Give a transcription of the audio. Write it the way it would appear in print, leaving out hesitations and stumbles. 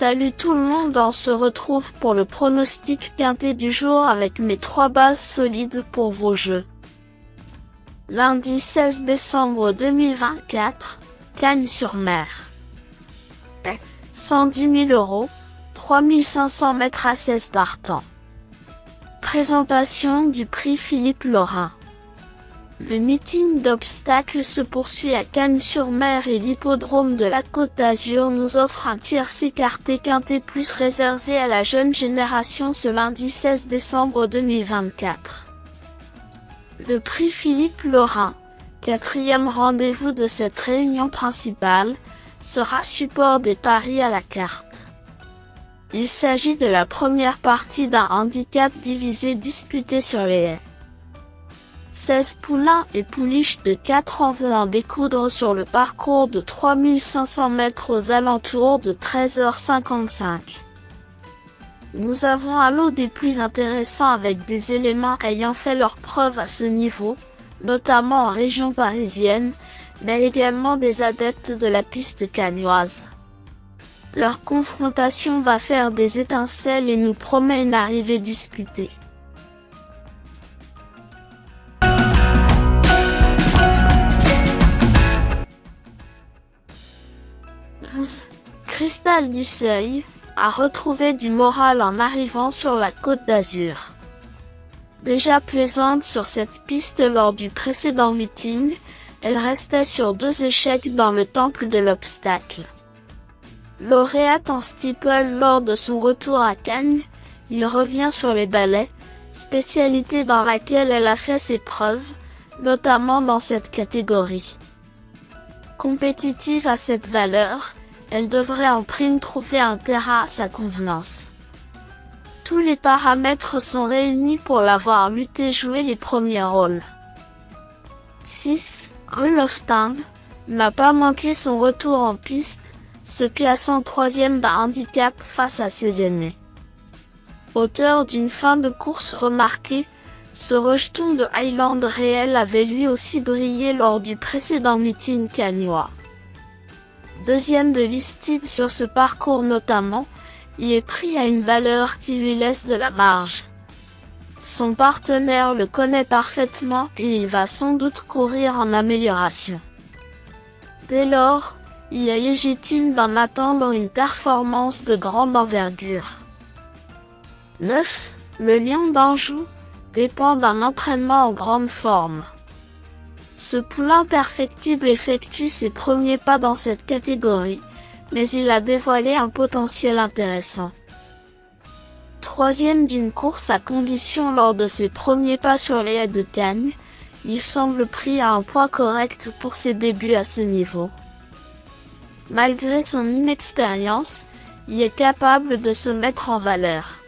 Salut tout le monde, on se retrouve pour le pronostic quintet du jour avec mes 3 bases solides pour vos jeux. Lundi 16 décembre 2024, Cagnes-sur-Mer. 110 000 €, 3500 mètres à 16 partants. Présentation du prix Philippe Laurin. Le meeting d'obstacles se poursuit à Cagnes-sur-Mer et l'hippodrome de la Côte d'Azur nous offre un tierce écarté quintet plus réservé à la jeune génération ce lundi 16 décembre 2024. Le prix Philippe Laurin, 4e rendez-vous de cette réunion principale, sera support des paris à la carte. Il s'agit de la première partie d'un handicap divisé disputé sur les haies. 16 poulains et pouliches de 4 ans veulent en découdre sur le parcours de 3500 mètres aux alentours de 13h55. Nous avons un lot des plus intéressants avec des éléments ayant fait leurs preuves à ce niveau, notamment en région parisienne, mais également des adeptes de la piste cagnoise. Leur confrontation va faire des étincelles et nous promet une arrivée disputée. Cristal du Seuil a retrouvé du moral en arrivant sur la Côte d'Azur. Déjà plaisante sur cette piste lors du précédent meeting, elle restait sur 2 échecs dans le temple de l'obstacle. Lauréate en steeple lors de son retour à Cagnes, il revient sur les balais, spécialité dans laquelle elle a fait ses preuves, notamment dans cette catégorie. Compétitive à cette valeur, elle devrait en prime trouver un terrain à sa convenance. Tous les paramètres sont réunis pour l'avoir lutté jouer les premiers rôles. 6. Rule of Time n'a pas manqué son retour en piste, se classant 3e d'un handicap face à ses aînés. Auteur d'une fin de course remarquée, ce rejeton de Highland Réel avait lui aussi brillé lors du précédent meeting cagnois. 2e de Listed sur ce parcours notamment, il est pris à une valeur qui lui laisse de la marge. Son partenaire le connaît parfaitement et il va sans doute courir en amélioration. Dès lors, il est légitime d'en attendre une performance de grande envergure. 9. Le Lion d'Anjou dépend d'un entraînement en grande forme. Ce poulain perfectible effectue ses premiers pas dans cette catégorie, mais il a dévoilé un potentiel intéressant. 3e d'une course à condition lors de ses premiers pas sur les haies de Cagnes, il semble pris à un poids correct pour ses débuts à ce niveau. Malgré son inexpérience, il est capable de se mettre en valeur.